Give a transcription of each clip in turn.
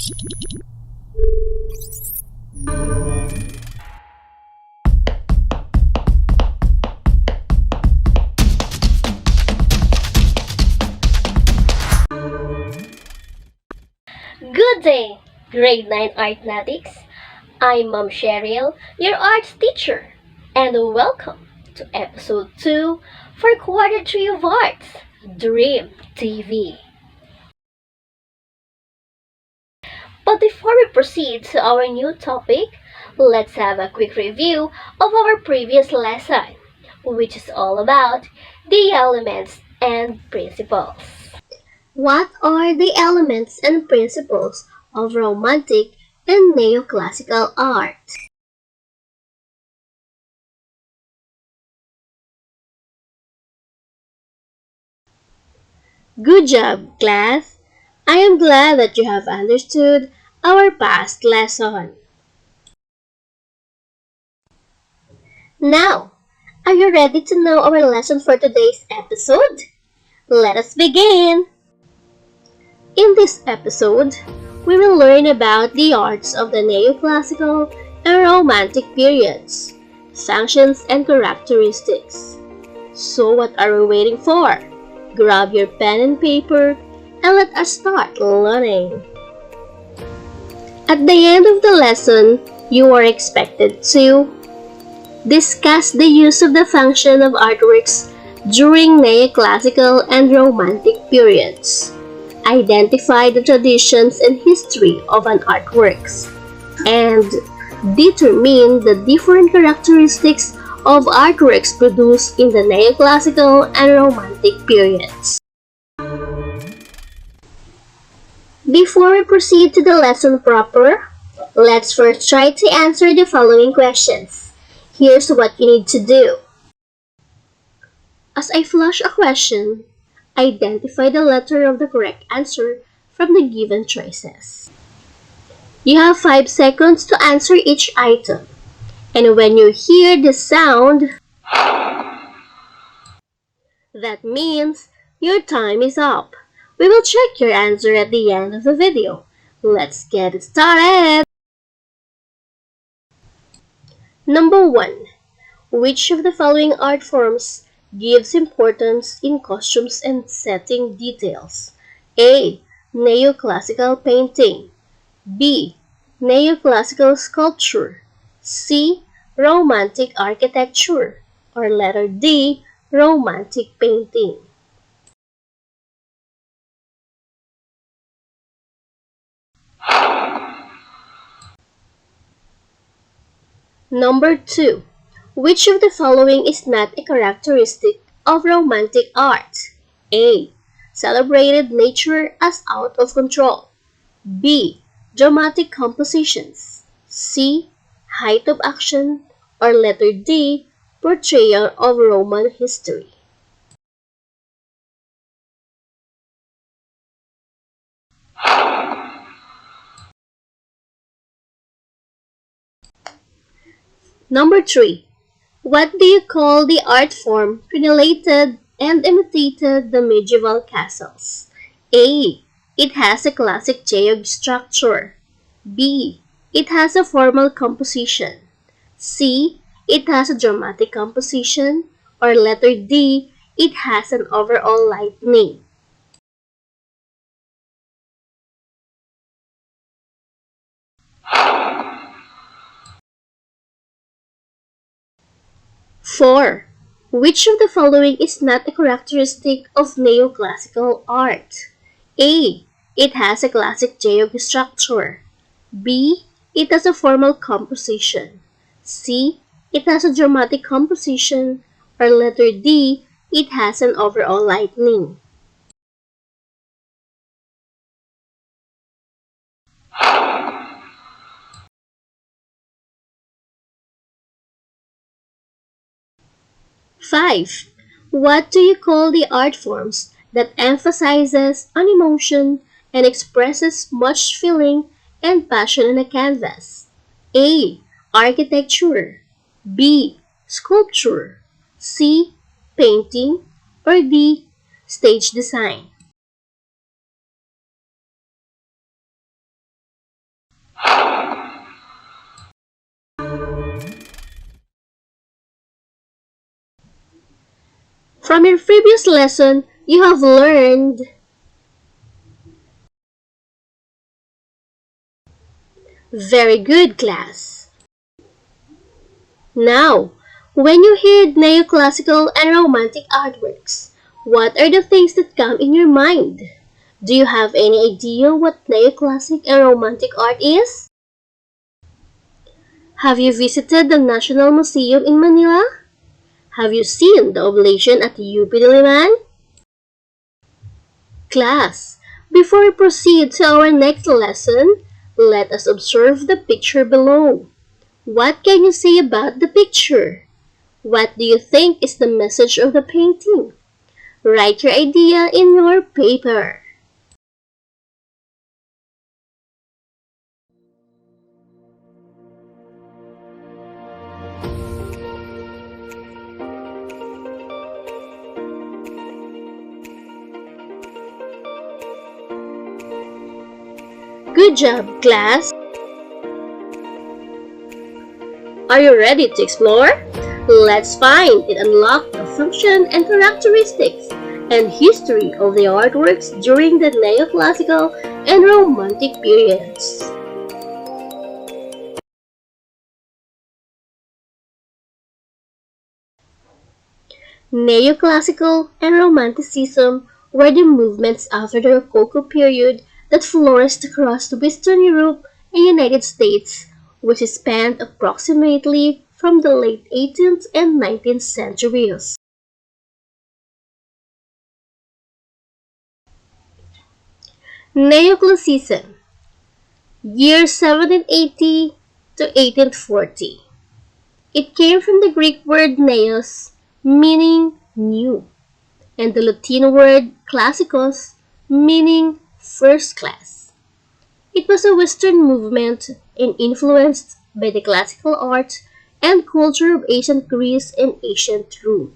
Good day, Grade 9 Arthnetics. I'm Ma'am Cheryl, your arts teacher, and welcome to Episode 2 for Quarter 3 of Arts, Dream TV. But before we proceed to our new topic, let's have a quick review of our previous lesson, which is all about the elements and principles. What are the elements and principles of Romantic and Neoclassical art? Good job, class! I am glad that you have understood our past lesson. Now, are you ready to know our lesson for today's episode? Let us begin! In this episode, we will learn about the arts of the Neoclassical and Romantic periods, functions and characteristics. So what are we waiting for? Grab your pen and paper and let us start learning. At the end of the lesson, you are expected to discuss the use of the function of artworks during Neoclassical and Romantic periods, identify the traditions and history of an artworks, and determine the different characteristics of artworks produced in the Neoclassical and Romantic periods. Before we proceed to the lesson proper, let's first try to answer the following questions. Here's what you need to do. As I flash a question, identify the letter of the correct answer from the given choices. You have 5 seconds to answer each item. And when you hear the sound, that means your time is up. We will check your answer at the end of the video. Let's get started! Number 1. Which of the following art forms gives importance in costumes and setting details? A. Neoclassical painting. B. Neoclassical sculpture. C. Romantic architecture. Or letter D. Romantic painting. Number 2. Which of the following is not a characteristic of Romantic art? A. Celebrated nature as out of control. B. Dramatic compositions. C. Height of action. Or letter D. Portrayal of Roman history. Number 3. What do you call the art form related and imitated the medieval castles? A. It has a classic geog structure. B. It has a formal composition. C. It has a dramatic composition. Or letter D. It has an overall lightning. Four. Which of the following is not a characteristic of Neoclassical art? A. It has a classic geog structure. B. It has a formal composition. C. It has a dramatic composition. Or letter D. It has an overall lightning. Five. What do you call the art forms that emphasizes on emotion and expresses much feeling and passion on a canvas? A. Architecture. B. Sculpture. C. Painting. Or D. Stage design. From your previous lesson, you have learned very good, class. Now, when you hear neoclassical and romantic artworks, what are the things that come in your mind? Do you have any idea what neoclassic and romantic art is? Have you visited the National Museum in Manila? Have you seen the oblation at UP Diliman? Class, before we proceed to our next lesson, let us observe the picture below. What can you say about the picture? What do you think is the message of the painting? Write your idea in your paper. Good job, class! Are you ready to explore? Let's find and unlock the function and characteristics and history of the artworks during the neoclassical and romantic periods. Neoclassical and Romanticism were the movements after the Rococo period that flourished across Western Europe and United States, which spanned approximately from the late 18th and 19th centuries. Neoclassicism, year 1780 to 1840. It came from the Greek word neos, meaning new, and the Latin word classicus, meaning first class. It was a Western movement and influenced by the classical art and culture of ancient Greece and ancient Rome.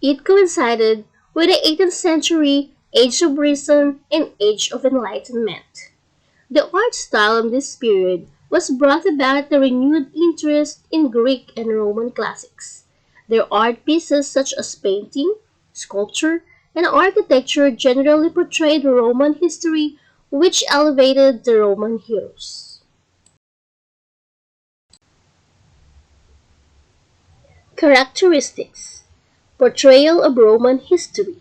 It coincided with the 18th century Age of Reason and Age of Enlightenment. The art style in this period was brought about the renewed interest in Greek and Roman classics. Their art pieces such as painting, sculpture, and architecture generally portrayed Roman history, which elevated the Roman heroes. Characteristics: portrayal of Roman history,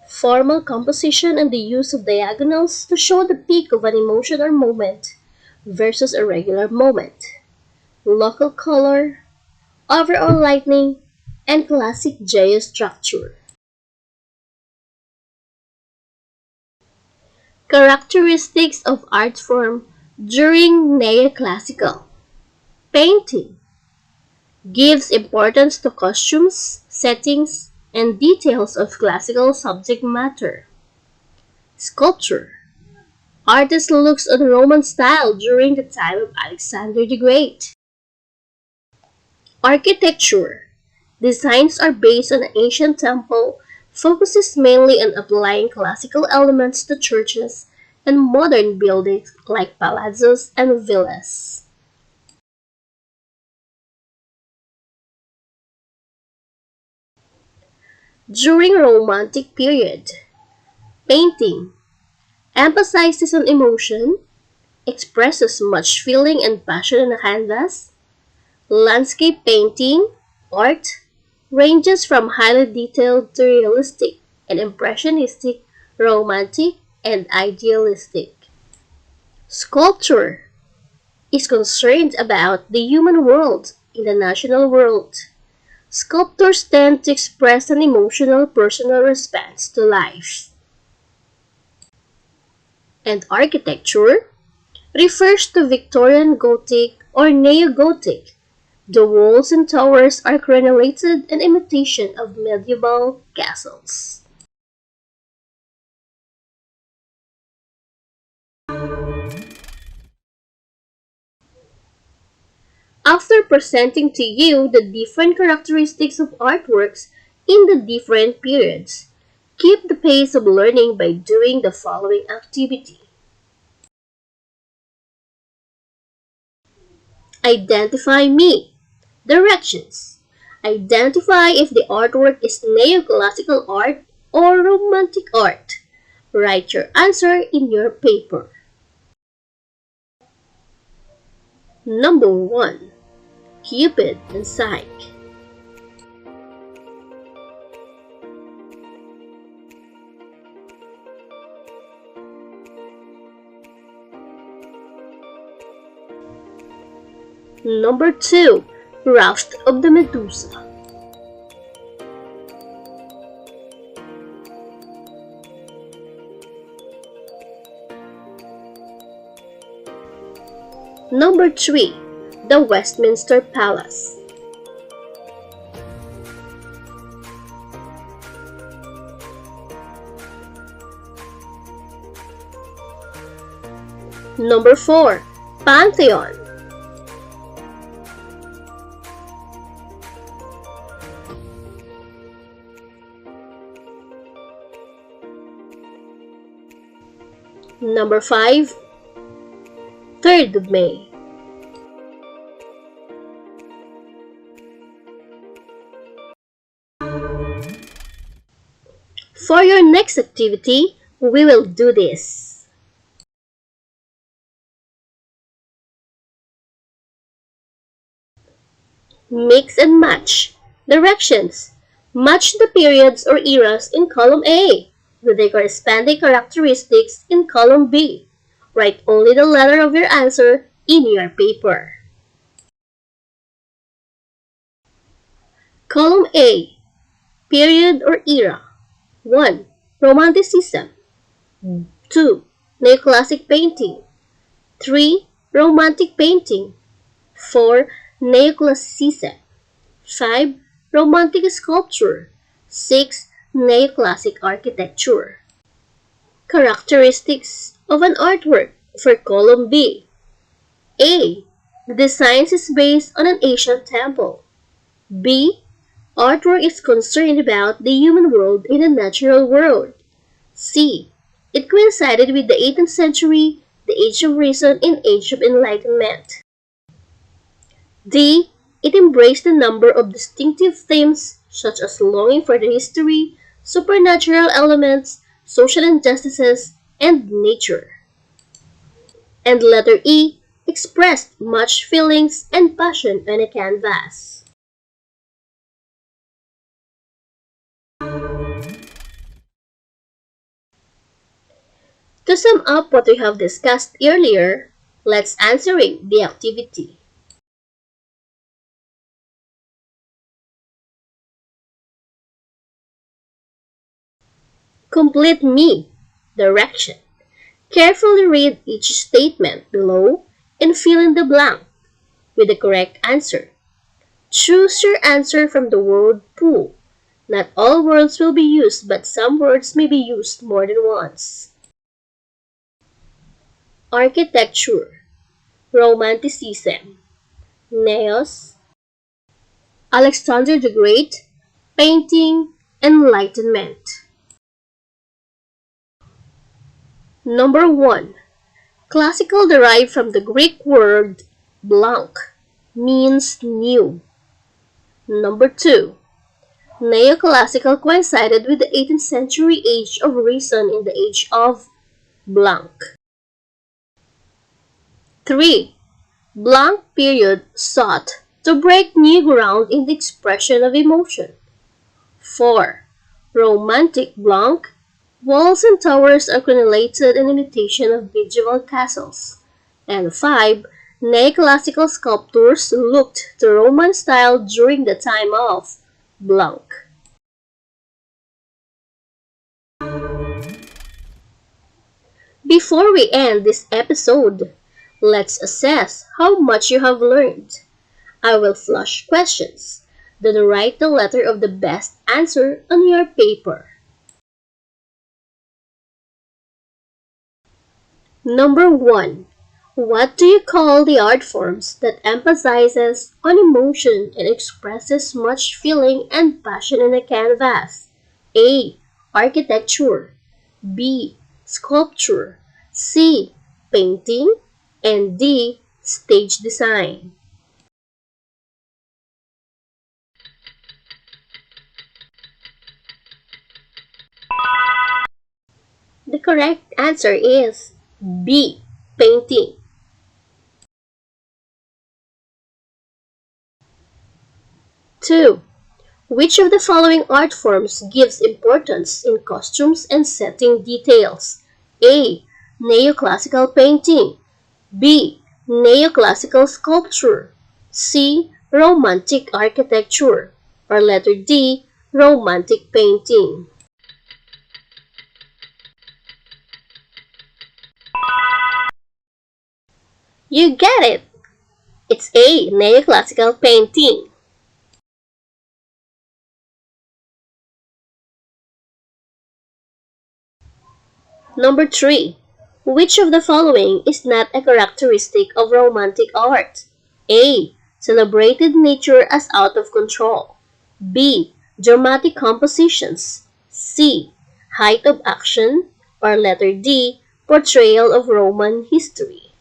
formal composition and the use of diagonals to show the peak of an emotion or moment versus a regular moment, local color, overall lighting, and classic geostructure. Characteristics of art form during Neoclassical. Painting gives importance to costumes, settings, and details of classical subject matter. Sculpture. Artist looks on Roman style during the time of Alexander the Great. Architecture. Designs are based on an ancient temple, focuses mainly on applying classical elements to churches and modern buildings like palazzos and villas. During Romantic period, painting emphasizes on emotion, expresses much feeling and passion on a canvas. Landscape painting, art, ranges from highly detailed to realistic and impressionistic, romantic, and idealistic. Sculpture is concerned about the human world in the national world. Sculptors tend to express an emotional personal response to life. And architecture refers to Victorian Gothic or Neo-Gothic. The walls and towers are crenellated in imitation of medieval castles. After presenting to you the different characteristics of artworks in the different periods, keep the pace of learning by doing the following activity. Identify me. Directions. Identify if the artwork is neoclassical art or romantic art. Write your answer in your paper. Number 1. Cupid and Psyche. Number 2. Raft of the Medusa. Number 3. The Westminster Palace. Number 4. Pantheon. Number 5. 3rd of May. For your next activity, we will do this. Mix and match. Directions. Match the periods or eras in column A with the corresponding characteristics in column B. Write only the letter of your answer in your paper. Column A. Period or era. 1. Romanticism. 2. Neoclassic painting. 3. Romantic painting. 4. Neoclassicism. 5. Romantic sculpture. 6. Neoclassic architecture. Characteristics of an artwork for column B. A. The design is based on an ancient temple. B. Artwork is concerned about the human world in the natural world. C. It coincided with the 18th century, the Age of Reason, and Age of Enlightenment. D. It embraced a number of distinctive themes such as longing for the history, supernatural elements, social injustices, and nature. And letter E. Expressed much feelings and passion on a canvas. To sum up what we have discussed earlier, let's answering the activity. Complete me. Direction. Carefully read each statement below and fill in the blank with the correct answer. Choose your answer from the word pool. Not all words will be used, but some words may be used more than once. Architecture. Romanticism. Neos. Alexander the Great. Painting. Enlightenment. Number 1. Classical derived from the Greek word blank, means new. Number 2. Neoclassical coincided with the 18th century Age of Reason in the age of blank. 3. Blank period sought to break new ground in the expression of emotion. 4. Romantic blank. Walls and towers are crenellated in imitation of medieval castles. And 5. Neoclassical sculptors looked to Roman style during the time of blank. Before we end this episode, let's assess how much you have learned. I will flash questions. Then write the letter of the best answer on your paper. Number 1. What do you call the art forms that emphasizes on emotion and expresses much feeling and passion in a canvas? A. Architecture. B. Sculpture. C. Painting. And D. Stage design. The correct answer is B. Painting. 2. Which of the following art forms gives importance in costumes and setting details? A. Neoclassical painting. B. Neoclassical sculpture. C. Romantic architecture. Or letter D. Romantic painting. You get it! It's A. Neoclassical painting. Number 3. Which of the following is not a characteristic of romantic art? A. Celebrated nature as out of control. B. Dramatic compositions. C. Height of action. Or letter D. Portrayal of Roman history.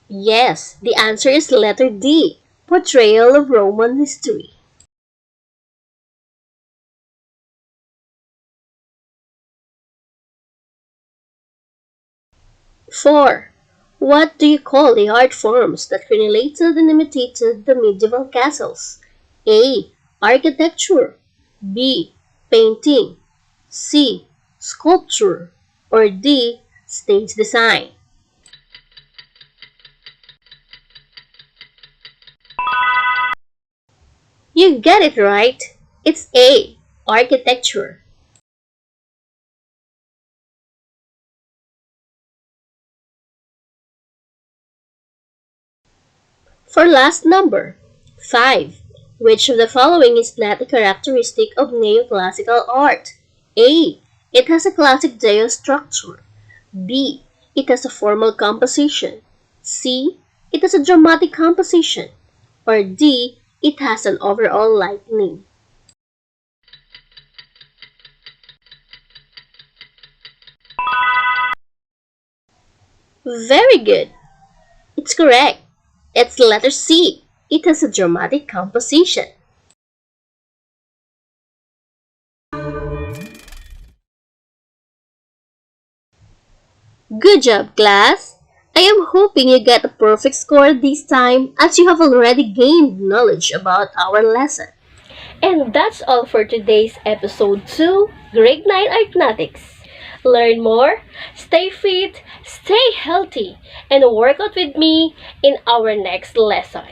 Yes, the answer is letter D. Portrayal of Roman history. Four. What do you call the art forms that created and imitated the medieval castles? A. Architecture. B. Painting. C. Sculpture. Or D. Stage design. You get it right. It's A. Architecture. For last number, 5. Which of the following is not a characteristic of neoclassical art? A. It has a classic Deus structure. B. It has a formal composition. C. It has a dramatic composition. Or D. It has an overall lightning. Very good. It's correct. It's letter C. It has a dramatic composition. Good job, class! I am hoping you get a perfect score this time as you have already gained knowledge about our lesson. And that's all for today's episode 2, Grade 9 Arithmetics. Learn more, stay fit, stay healthy, and work out with me in our next lesson.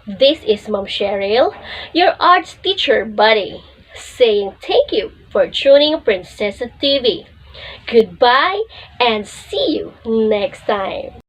This is Mom Cheryl, your arts teacher buddy, saying thank you for tuning Princessa TV. Goodbye and see you next time.